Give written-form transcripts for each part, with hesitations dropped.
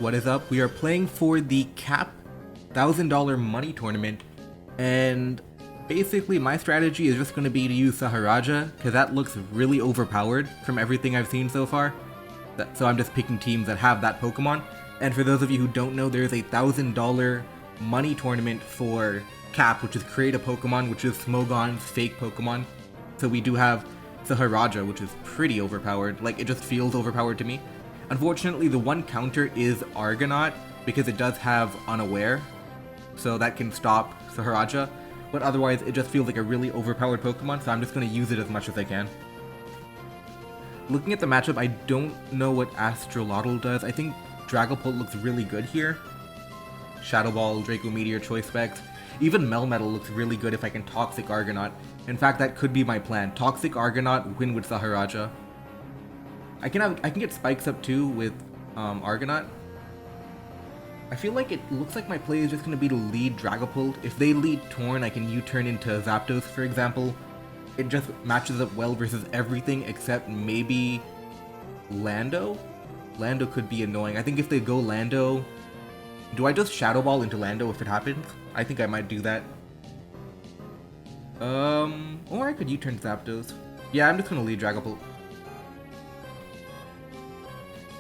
What is up? We are playing for the Cap $1,000 money tournament, and basically my strategy is just going to be to use Saharaja, because that looks really overpowered from everything I've seen so far. So I'm just picking teams that have that Pokemon. And for those of you who don't know, there's a $1,000 money tournament for Cap, which is create a Pokemon, which is Smogon's fake Pokemon. So we do have Saharaja, which is pretty overpowered. Like, it just feels overpowered to me. Unfortunately, the one counter is Argonaut, because it does have Unaware, so that can stop Saharaja, but otherwise it just feels like a really overpowered Pokemon, so I'm just going to use it as much as I can. Looking at the matchup, I don't know what Astrolotl does. I think Dragapult looks really good here. Shadow Ball, Draco Meteor, Choice Specs. Even Melmetal looks really good if I can Toxic Argonaut. In fact, that could be my plan. Toxic Argonaut, win with Saharaja. I can get spikes up too with Argonaut. I feel like it looks like my play is just going to be to lead Dragapult. If they lead Torn, I can U-turn into Zapdos, for example. It just matches up well versus everything except maybe Lando. Lando could be annoying. I think if they go Lando... Do I just Shadow Ball into Lando if it happens? I think I might do that. Or I could U-turn Zapdos. Yeah, I'm just going to lead Dragapult.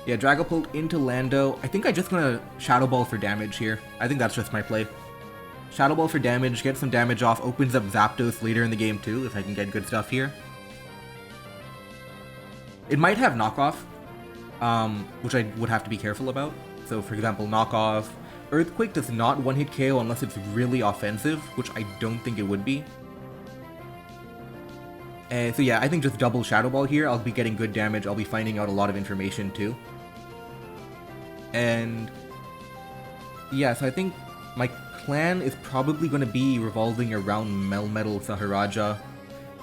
Yeah, Dragapult into Lando. I think I'm just gonna Shadow Ball for damage here. I think that's just my play. Shadow Ball for damage, get some damage off, opens up Zapdos later in the game too, if I can get good stuff here. It might have knockoff, which I would have to be careful about. So for example, knockoff. Earthquake does not one-hit KO unless it's really offensive, which I don't think it would be. So yeah, I think just double Shadow Ball here. I'll be getting good damage. I'll be finding out a lot of information too. And yeah, so I think my plan is probably going to be revolving around Melmetal Saharaja.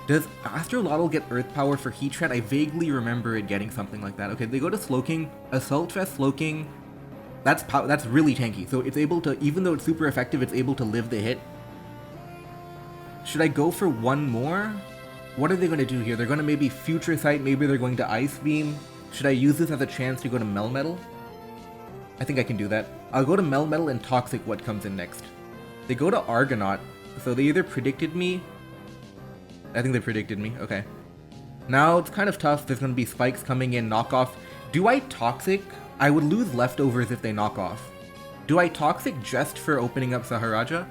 Does Astrolotl get Earth Power for Heatran? I vaguely remember it getting something like that. Okay, they go to Slowking. Assault Vest Slowking. That's really tanky. So it's able to, even though it's super effective, it's able to live the hit. Should I go for one more? What are they going to do here? They're going to maybe Future Sight, maybe they're going to Ice Beam. Should I use this as a chance to go to Melmetal? I think I can do that. I'll go to Melmetal and Toxic what comes in next. They go to Argonaut, so they either predicted me... I think they predicted me, okay. Now it's kind of tough, there's going to be spikes coming in, knockoff. Do I Toxic? I would lose leftovers if they knock off. Do I Toxic just for opening up Saharaja?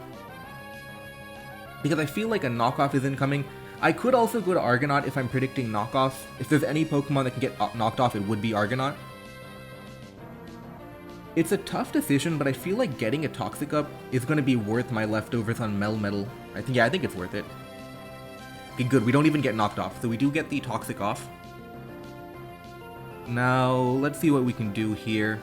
Because I feel like a knockoff is incoming. I could also go to Argonaut if I'm predicting knockoff. If there's any Pokemon that can get knocked off, it would be Argonaut. It's a tough decision, but I feel like getting a Toxic up is going to be worth my leftovers on Melmetal. I think it's worth it. Okay, good, we don't even get knocked off, so we do get the Toxic off. Now, let's see what we can do here.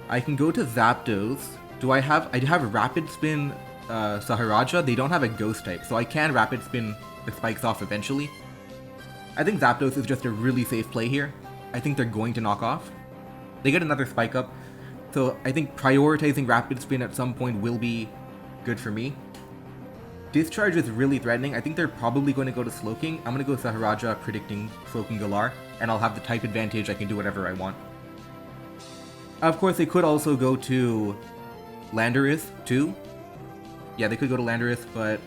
I can go to Zapdos. I have Rapid Spin Saharaja. They don't have a Ghost type, so I can Rapid Spin the spikes off eventually. I think Zapdos is just a really safe play here. I think they're going to knock off. They get another spike up, so I think prioritizing Rapid Spin at some point will be good for me. Discharge is really threatening. I think they're probably going to go to Slowking. I'm going to go Saharaja predicting Slowking Galar, and I'll have the type advantage. I can do whatever I want. Of course, they could also go to Landorus too. Yeah, they could go to Landorus, but...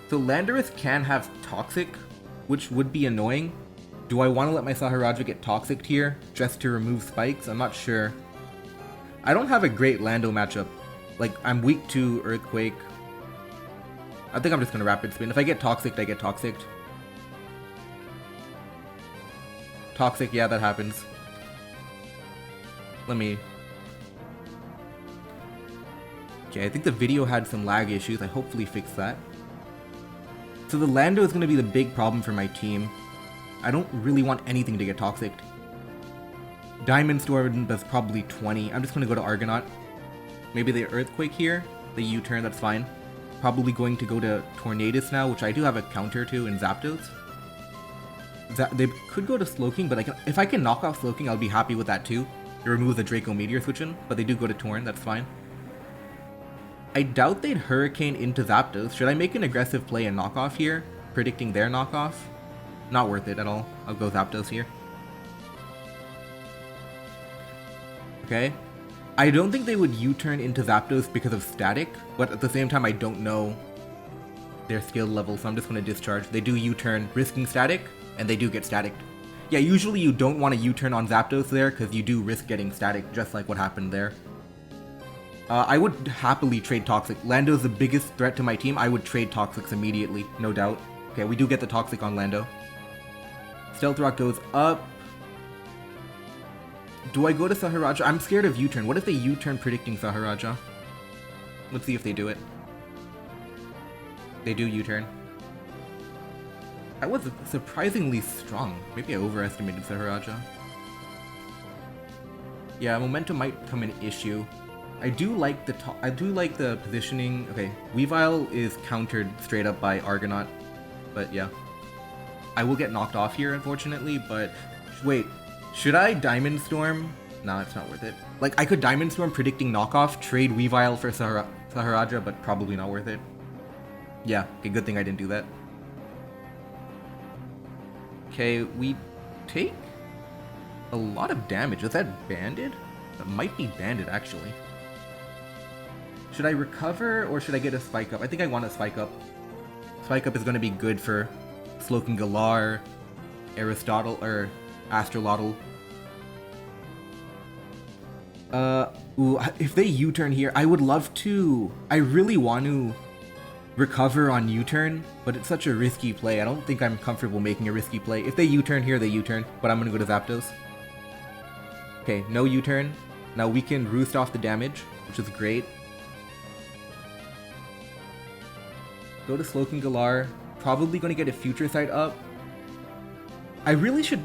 So Landorus can have Toxic, which would be annoying. Do I want to let my Saharaja get Toxic here, just to remove spikes? I'm not sure. I don't have a great Lando matchup. Like, I'm weak to Earthquake. I think I'm just going to Rapid Spin. If I get Toxic, I get Toxic. Toxic, yeah, that happens. Let me... Okay, I think the video had some lag issues. I hopefully fixed that. So the Lando is going to be the big problem for my team. I don't really want anything to get Toxic. Diamond Storm does probably 20. I'm just going to go to Argonaut. Maybe they Earthquake here. They U-turn, that's fine. Probably going to go to Tornadus now, which I do have a counter to in Zapdos. They could go to Slowking, but if I can knock off Slowking, I'll be happy with that too. It removes the Draco Meteor switch-in, but they do go to Torn, that's fine. I doubt they'd Hurricane into Zapdos. Should I make an aggressive play and knockoff here? Predicting their knockoff? Not worth it at all. I'll go Zapdos here. Okay? I don't think they would U-turn into Zapdos because of static, but at the same time I don't know their skill level, so I'm just going to discharge. They do U-turn risking static, and they do get static. Yeah, usually you don't want to U-turn on Zapdos there, because you do risk getting static, just like what happened there. I would happily trade Toxic. Lando's the biggest threat to my team. I would trade Toxics immediately, no doubt. Okay, we do get the Toxic on Lando. Stealth Rock goes up. Do I go to Saharaja? I'm scared of U-turn. What if they U-turn predicting Saharaja? Let's see if they do it. They do U-turn. That was surprisingly strong. Maybe I overestimated Saharaja. Yeah, momentum might become an issue. I do like the positioning. Okay, Weavile is countered straight up by Argonaut, but yeah. I will get knocked off here, unfortunately, but wait, should I Diamond Storm? Nah, it's not worth it. Like, I could Diamond Storm predicting knockoff, trade Weavile for Saharaja, but probably not worth it. Yeah, okay, good thing I didn't do that. Okay, we take a lot of damage. Is that banded? That might be banded, actually. Should I recover, or should I get a Spike Up? I think I want a Spike Up. Spike Up is going to be good for Slocum Galar, Aristotle, or Astrolotl. Ooh, if they U-turn here, I would love to. I really want to recover on U-turn, but it's such a risky play. I don't think I'm comfortable making a risky play. If they U-turn here, they U-turn, but I'm going to go to Zapdos. Okay, no U-turn. Now we can roost off the damage, which is great. Go to Slocum Galar. Probably going to get a Future Sight up. I really should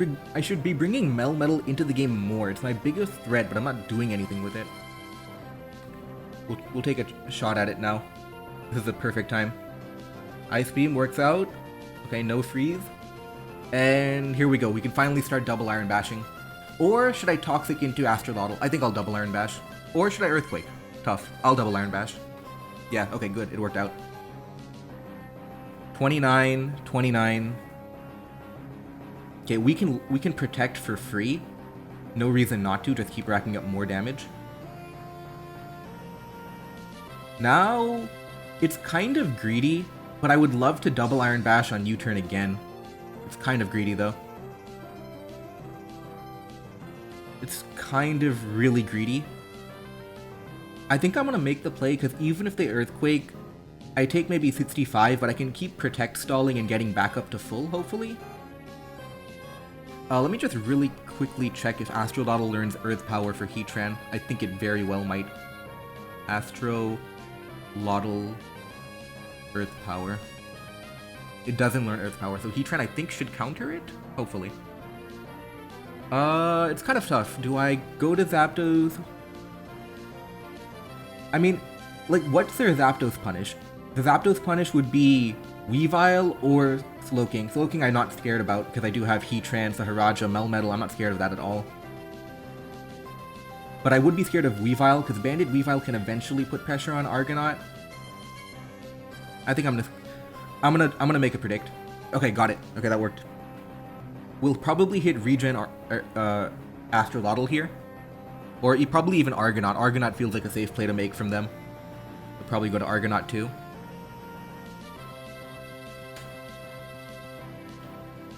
be bringing Melmetal into the game more. It's my biggest threat, but I'm not doing anything with it. We'll take a shot at it now. This is the perfect time. Ice Beam works out. Okay, no freeze. And here we go. We can finally start double Iron Bashing. Or should I Toxic into Astrolotl? I think I'll double Iron Bash. Or should I Earthquake? Tough. I'll double Iron Bash. Yeah, okay, good. It worked out. 29, 29. Okay, we can protect for free. No reason not to, just keep racking up more damage. Now, it's kind of greedy, but I would love to double Iron Bash on U-turn again. It's kind of greedy though. It's kind of really greedy. I think I'm gonna make the play, because even if they Earthquake, I take maybe 65, but I can keep Protect stalling and getting back up to full, hopefully. Let me just really quickly check if Astrolotl learns Earth Power for Heatran. I think it very well might. Astrolotl Earth Power. It doesn't learn Earth Power, so Heatran I think should counter it? Hopefully. It's kind of tough. Do I go to Zapdos? I mean, like, what's their Zapdos punish? The Zapdos punish would be Weavile or Slowking. Slowking I'm not scared about, because I do have Heatran, Saharaja, Melmetal. I'm not scared of that at all. But I would be scared of Weavile, because Banded Weavile can eventually put pressure on Argonaut. I think I'm gonna make a predict. Okay, got it. Okay, that worked. We'll probably hit Regen or Astrolotl here. Or probably even Argonaut. Argonaut feels like a safe play to make from them. We'll probably go to Argonaut too.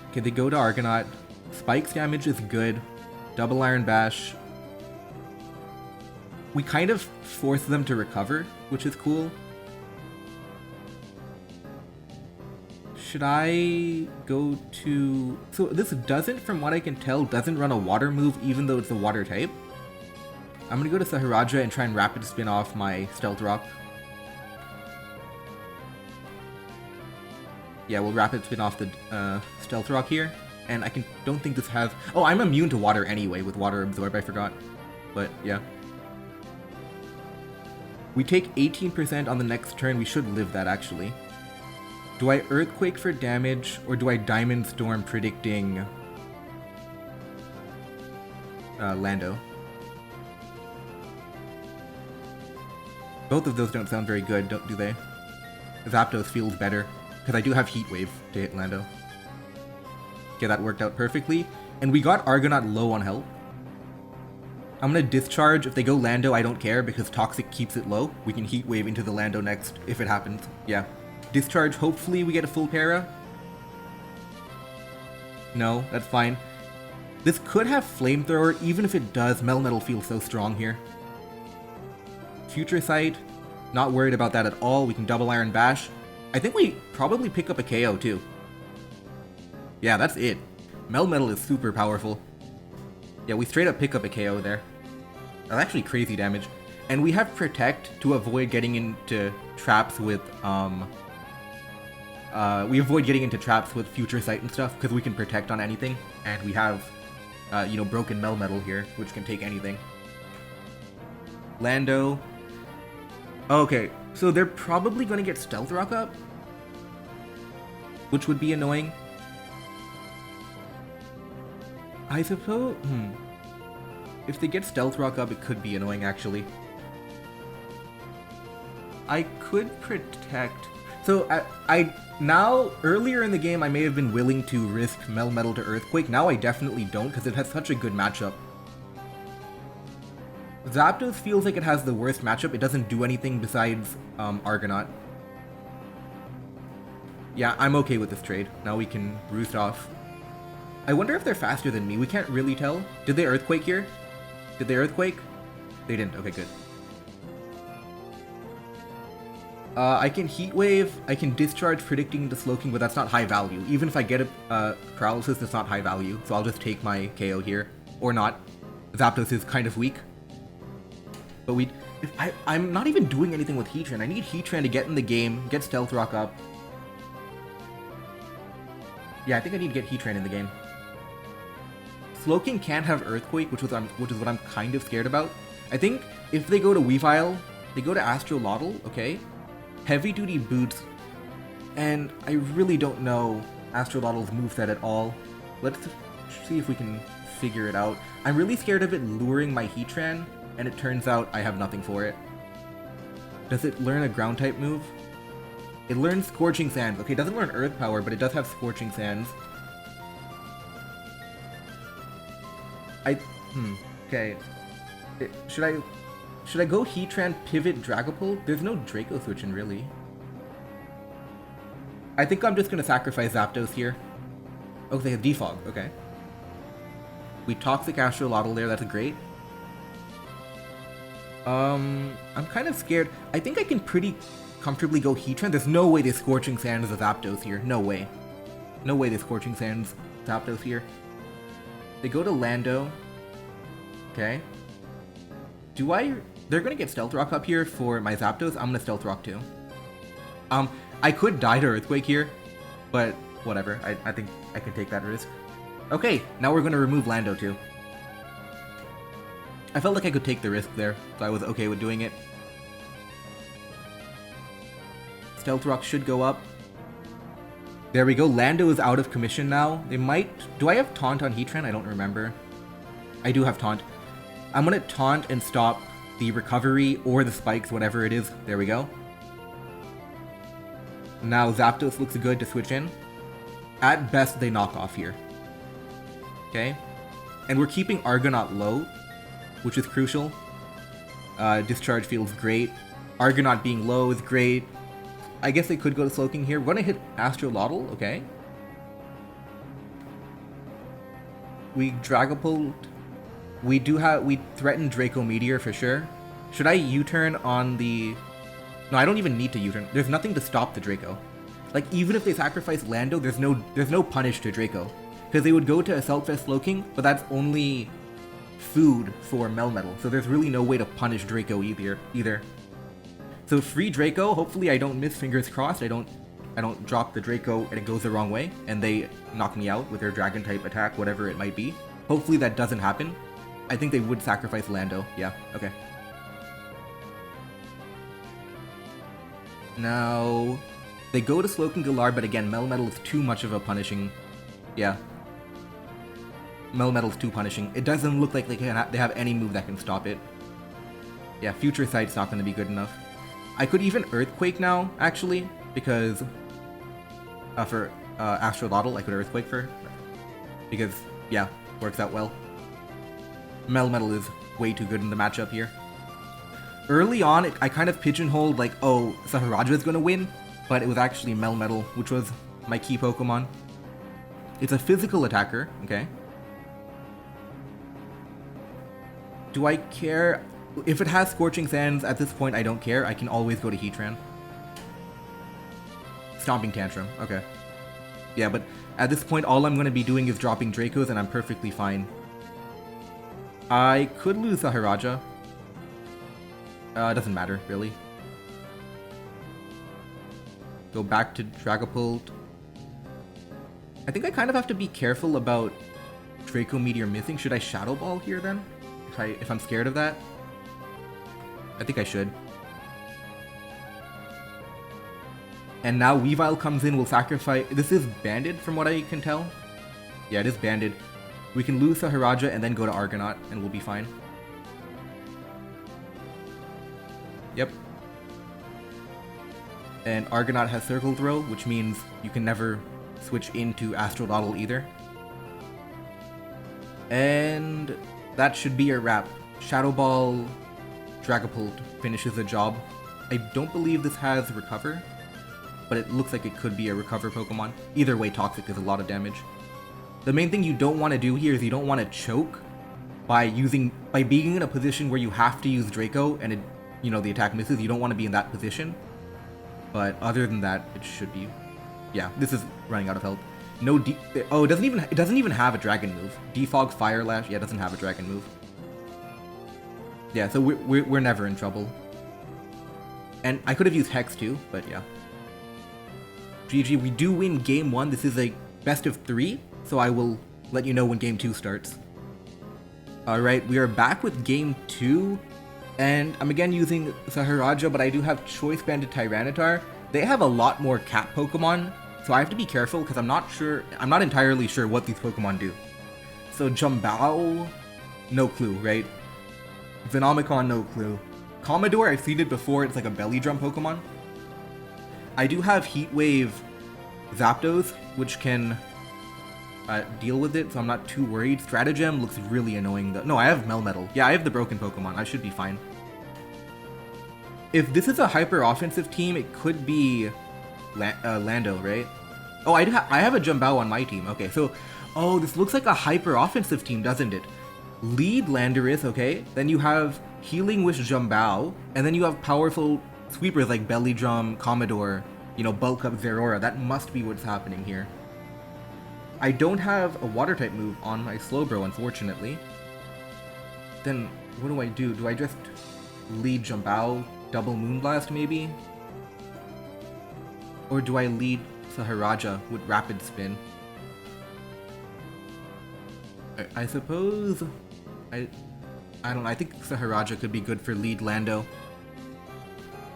Okay, they go to Argonaut. Spike's damage is good. Double Iron Bash. We kind of force them to recover, which is cool. Should I go to... So this doesn't, from what I can tell, doesn't run a water move even though it's a water type. I'm gonna go to Saharaja and try and rapid spin off my Stealth Rock. Yeah, we'll rapid spin off the Stealth Rock here. And don't think this has... Oh, I'm immune to water anyway with Water Absorb, I forgot. But, yeah. We take 18% on the next turn. We should live that, actually. Do I Earthquake for damage, or do I Diamond Storm predicting Lando? Both of those don't sound very good, do they? Zapdos feels better, because I do have Heat Wave to hit Lando. Okay, that worked out perfectly. And we got Argonaut low on health. I'm gonna discharge. If they go Lando, I don't care because Toxic keeps it low. We can Heat Wave into the Lando next if it happens. Yeah. Discharge, hopefully we get a full para. No, that's fine. This could have Flamethrower. Even if it does, Melmetal feels so strong here. Future Sight, not worried about that at all. We can Double Iron Bash. I think we probably pick up a KO too. Yeah, that's it. Melmetal is super powerful. Yeah, we straight up pick up a KO there. That's actually crazy damage. And we have Protect to avoid getting into traps with, we avoid getting into traps with Future Sight and stuff, because we can Protect on anything. And we have, you know, Broken Melmetal here, which can take anything. Lando. Okay, so they're probably going to get Stealth Rock up, which would be annoying. I suppose, if they get Stealth Rock up, it could be annoying, actually. I could Protect. So, now, earlier in the game, I may have been willing to risk Melmetal to Earthquake. Now I definitely don't, because it has such a good matchup. Zapdos feels like it has the worst matchup. It doesn't do anything besides Argonaut. Yeah, I'm okay with this trade. Now we can Roost off. I wonder if they're faster than me. We can't really tell. Did they Earthquake here? Did they Earthquake? They didn't. Okay, good. I can Heat Wave. I can Discharge predicting the Slowking, but that's not high value. Even if I get a Paralysis, that's not high value. So I'll just take my KO here. Or not. Zapdos is kind of weak. But I'm not even doing anything with Heatran. I need Heatran to get in the game, get Stealth Rock up. Yeah, I think I need to get Heatran in the game. Slowking can't have Earthquake, which is what I'm kind of scared about. I think if they go to Weavile, they go to Astrolotl, okay? Heavy Duty Boots, and I really don't know Astrolotl's moveset at all. Let's see if we can figure it out. I'm really scared of it luring my Heatran, and it turns out I have nothing for it. Does it learn a Ground-type move? It learns Scorching Sands. Okay, it doesn't learn Earth Power, but it does have Scorching Sands. Okay. Should I go Heatran, Pivot, Dragapult? There's no Draco switching, really. I think I'm just gonna sacrifice Zapdos here. Oh, they have Defog, okay. We Toxic Astrolotl there, that's great. I'm kind of scared. I think I can pretty comfortably go Heatran. There's no way they Scorching Sands the Zapdos here. No way. No way they Scorching Sands Zapdos here. They go to Lando. Okay. They're gonna get Stealth Rock up here for my Zapdos. I'm gonna Stealth Rock too. I could die to Earthquake here, but whatever. I think I can take that risk. Okay, now we're gonna remove Lando too. I felt like I could take the risk there, so I was okay with doing it. Stealth Rock should go up. There we go. Lando is out of commission now. They might... Do I have Taunt on Heatran? I don't remember. I do have Taunt. I'm gonna Taunt and stop the recovery or the spikes, whatever it is. There we go. Now Zapdos looks good to switch in. At best, they knock off here. Okay. And we're keeping Argonaut low, which is crucial. Discharge feels great. Argonaut being low is great. I guess they could go to Slowking here. We're gonna hit Astrolotl, okay. We Dragapult. We threaten Draco Meteor for sure. Should I U-turn on the... No, I don't even need to U-turn. There's nothing to stop the Draco. Like, even if they sacrifice Lando, there's no punish to Draco. Because they would go to Assault Vest Slowking, but that's only food for Melmetal. So there's really no way to punish Draco either. So free Draco, hopefully I don't miss, fingers crossed. I don't drop the Draco and it goes the wrong way, and they knock me out with their Dragon-type attack, whatever it might be. Hopefully that doesn't happen. I think they would sacrifice Lando. Yeah, okay. Now, they go to Slowking Galar, but again, Melmetal is too much of a punishing... Yeah. Melmetal's too punishing. It doesn't look like they have any move that can stop it. Yeah, Future Sight's not going to be good enough. I could even Earthquake now, actually, because... for Astrolotl, I could Earthquake for... Because, yeah, works out well. Melmetal is way too good in the matchup here. Early on, I kind of pigeonholed like, oh, Saharaja is gonna win, but it was actually Melmetal, which was my key Pokemon. It's a physical attacker, okay? Do I care? If it has Scorching Sands, at this point I don't care. I can always go to Heatran. Stomping Tantrum, okay. Yeah, but at this point all I'm going to be doing is dropping Dracos and I'm perfectly fine. I could lose Saharaja. Doesn't matter, really. Go back to Dragapult. I think I kind of have to be careful about Draco Meteor missing. Should I Shadow Ball here then? If I'm scared of that? I think I should. And now Weavile comes in, will sacrifice... This is banded from what I can tell. Yeah, it is banded. We can lose Saharaja and then go to Argonaut and we'll be fine. Yep. And Argonaut has Circle Throw, which means you can never switch into Astroladdle either. And that should be a wrap. Shadow Ball, Dragapult finishes the job. I don't believe this has Recover, but it looks like it could be a Recover Pokemon. Either way, Toxic does a lot of damage. The main thing you don't want to do here is you don't want to choke by being in a position where you have to use Draco and the attack misses. You don't want to be in that position. But other than that, it should be. Yeah, this is running out of health. No it doesn't even have a dragon move. Defog, Fire Lash, yeah, it doesn't have a dragon move. Yeah, so we're never in trouble. And I could have used Hex too, but yeah. GG, we do win game 1. This is a best of 3, so I will let you know when game 2 starts. Alright, we are back with game 2. And I'm again using Saharaja, but I do have Choice Banded Tyranitar. They have a lot more cat Pokemon, so I have to be careful because I'm not entirely sure what these Pokemon do. So Jumbao, no clue, right? Venomicon, no clue. Commodore, I've seen it before, it's like a Belly Drum Pokemon. I do have Heat Wave Zapdos, which can deal with it, so I'm not too worried. Stratagem looks really annoying though. No, I have Melmetal. Yeah, I have the broken Pokemon. I should be fine. If this is a hyper offensive team, it could be Lando, right? Oh, I have a Jumbao on my team. Okay, so this looks like a hyper offensive team, doesn't it? Lead Landorus, okay. Then you have Healing Wish Jumbao, and then you have powerful sweepers like Belly Drum, Commodore, Bulk Up Zeraora. That must be what's happening here. I don't have a water type move on my Slowbro, unfortunately. Then what do I do? Do I just lead Jumbao, double Moonblast maybe? Or do I lead Saharaja with Rapid Spin? I suppose I don't know. I think Saharaja could be good for lead Lando.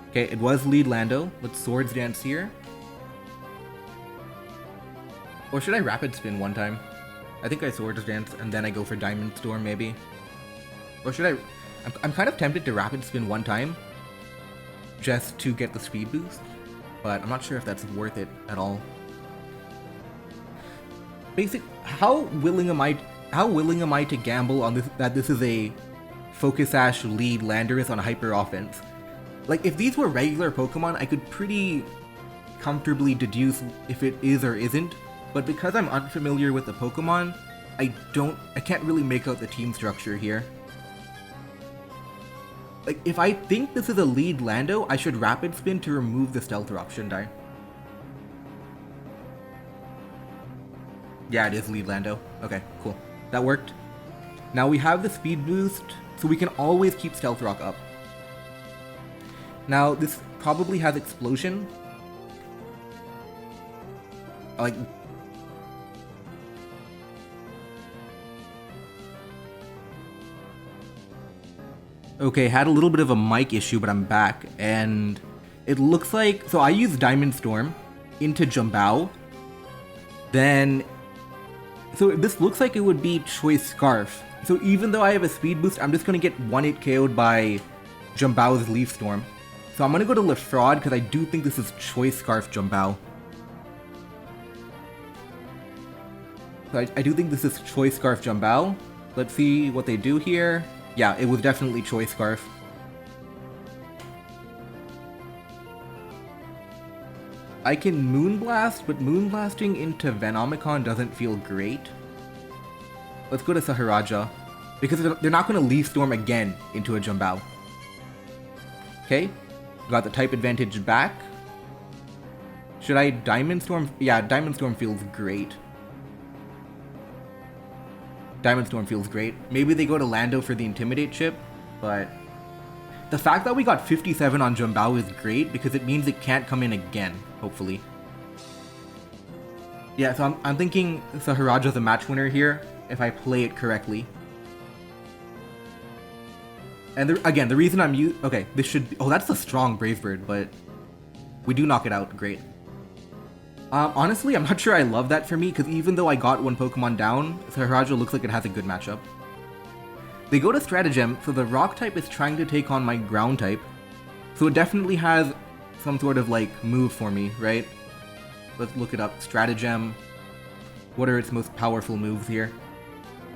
Okay, it was lead Lando. Let's Swords Dance here. Or should I Rapid Spin one time? I think I Swords Dance and then I go for Diamond Storm maybe. Or should I... I'm kind of tempted to Rapid Spin one time just to get the speed boost, but I'm not sure if that's worth it at all. How willing am I to gamble on this, that this is a Focus Sash lead Landorus on a hyper offense? Like, if these were regular Pokemon, I could pretty comfortably deduce if it is or isn't. But because I'm unfamiliar with the Pokemon, I can't really make out the team structure here. Like, if I think this is a lead Lando, I should Rapid Spin to remove the Stealth Rock, shouldn't I? Yeah, it is lead Lando. Okay, cool. That worked. Now we have the speed boost, so we can always keep Stealth Rock up. Now, this probably has Explosion. Like... Okay, had a little bit of a mic issue, but I'm back, and it looks like... So I used Diamond Storm into Jumbao, then... So this looks like it would be Choice Scarf. So even though I have a speed boost, I'm just going to get 1-hit KO'd by Jumbao's Leaf Storm. So I'm going to go to Lefraud, because I do think this is Choice Scarf Jumbao. So I do think this is Choice Scarf Jumbao. Let's see what they do here. Yeah, it was definitely Choice Scarf. I can Moonblast, but Moonblasting into Venomicon doesn't feel great. Let's go to Saharaja, because they're not going to Leaf Storm again into a Jumbao. Okay, got the type advantage back. Should I Diamond Storm? Yeah, Diamond Storm feels great. Diamond Storm feels great. Maybe they go to Lando for the Intimidate chip, but the fact that we got 57 on Jumbao is great because it means it can't come in again, hopefully. Yeah, so I'm thinking Saharaja's a match winner here if I play it correctly. And again, the reason I'm okay, this should be, oh, that's a strong Brave Bird, but we do knock it out, great. Honestly, I'm not sure I love that for me, because even though I got one Pokemon down, Saharaja looks like it has a good matchup. They go to Stratagem, so the Rock type is trying to take on my Ground type. So it definitely has some sort of, like, move for me, right? Let's look it up. Stratagem. What are its most powerful moves here?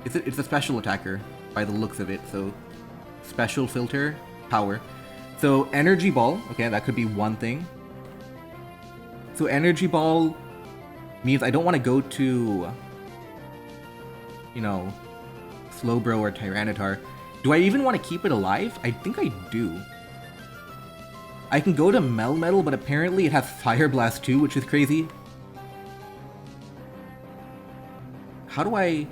It's a special attacker, by the looks of it, so Special Filter, Power. So Energy Ball, okay, that could be one thing. So Energy Ball means I don't want to go to, you know, Slowbro or Tyranitar. Do I even want to keep it alive? I think I do. I can go to Melmetal, but apparently it has Fire Blast too, which is crazy. How do I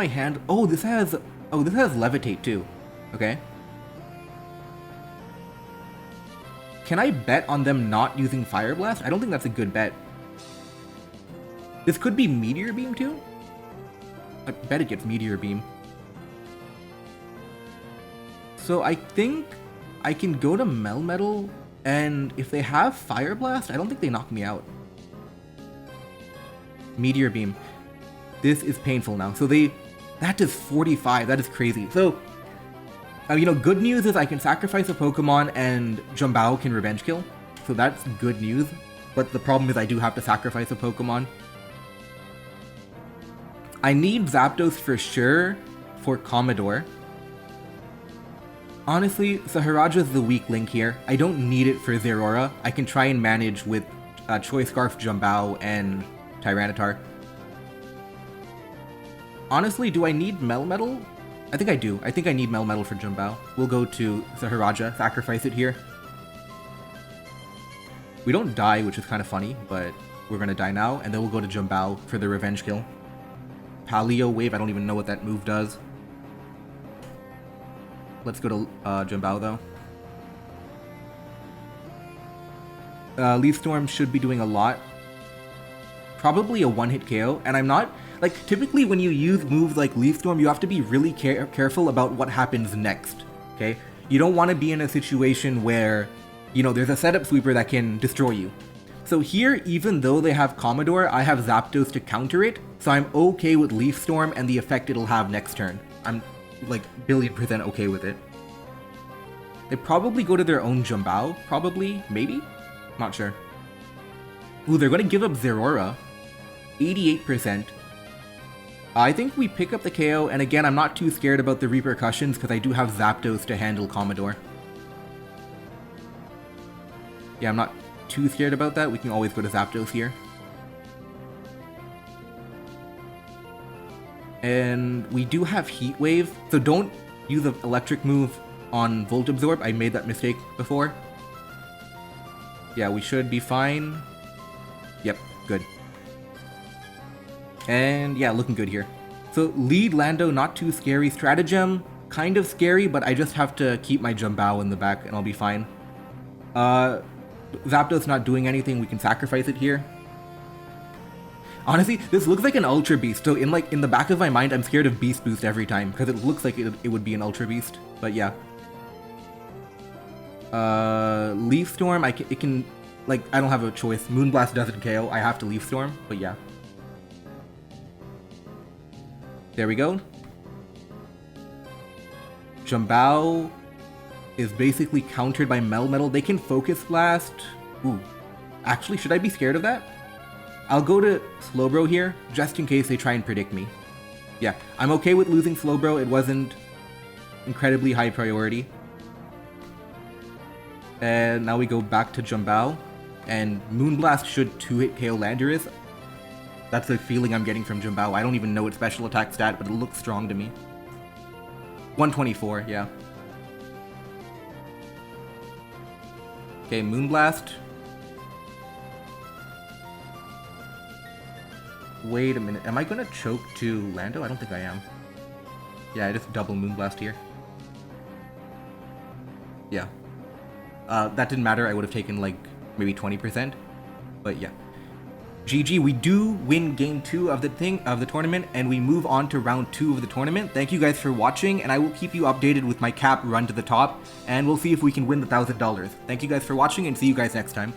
handle... Oh, this has Levitate too. Okay. Can I bet on them not using Fire Blast? I don't think that's a good bet. This could be Meteor Beam too? I bet it gets Meteor Beam. So I think I can go to Melmetal, and if they have Fire Blast, I don't think they knock me out. Meteor Beam. This is painful now. So that does 45. That is crazy. So, you know, good news is I can sacrifice a Pokemon and Jumbao can Revenge Kill. So that's good news. But the problem is I do have to sacrifice a Pokemon. I need Zapdos for sure for Commodore. Honestly, Saharaja's the weak link here. I don't need it for Zeraora. I can try and manage with Choice Scarf, Jumbao, and Tyranitar. Honestly, do I need Melmetal? I think I do. I think I need Melmetal for Jumbao. We'll go to Saharaja, sacrifice it here. We don't die, which is kind of funny, but we're going to die now, and then we'll go to Jumbao for the Revenge Kill. Paleo Wave, I don't even know what that move does. Let's go to Jumbao, though. Leaf Storm should be doing a lot. Probably a one-hit KO, and I'm not... Like, typically when you use moves like Leaf Storm, you have to be really careful about what happens next, okay? You don't want to be in a situation where, you know, there's a setup sweeper that can destroy you. So here, even though they have Commodore, I have Zapdos to counter it, so I'm okay with Leaf Storm and the effect it'll have next turn. I'm, like, billion% okay with it. They probably go to their own Jumbao, probably, maybe? Not sure. Ooh, they're going to give up Zeraora. 88%. I think we pick up the KO, and again, I'm not too scared about the repercussions because I do have Zapdos to handle Commodore. Yeah, I'm not too scared about that. We can always go to Zapdos here. And we do have Heat Wave, so don't use an electric move on Volt Absorb. I made that mistake before. Yeah, we should be fine. Yep, good. And yeah, looking good here. So lead Lando, not too scary. Stratagem, kind of scary, but I just have to keep my Jumbao in the back and I'll be fine. Zapdos not doing anything, we can sacrifice it here. Honestly, this looks like an Ultra Beast, so in the back of my mind, I'm scared of Beast Boost every time, because it looks like it would be an Ultra Beast, but yeah. Leaf Storm, I don't have a choice. Moonblast doesn't KO, I have to Leaf Storm, but yeah. There we go. Jumbao is basically countered by Melmetal. They can Focus Blast. Ooh. Actually, should I be scared of that? I'll go to Slowbro here, just in case they try and predict me. Yeah, I'm okay with losing Slowbro. It wasn't incredibly high priority. And now we go back to Jumbao. And Moonblast should 2-hit KO Landorus. That's the feeling I'm getting from Jumbao. I don't even know its special attack stat, but it looks strong to me. 124, yeah. Okay, Moonblast. Wait a minute, am I gonna choke to Lando? I don't think I am. Yeah, I just double Moonblast here. Yeah. That didn't matter, I would have taken like maybe 20%. But yeah. GG, we do win game 2 of the tournament, and we move on to round 2 of the tournament. Thank you guys for watching, and I will keep you updated with my cap run to the top, and we'll see if we can win the $1,000. Thank you guys for watching, and see you guys next time.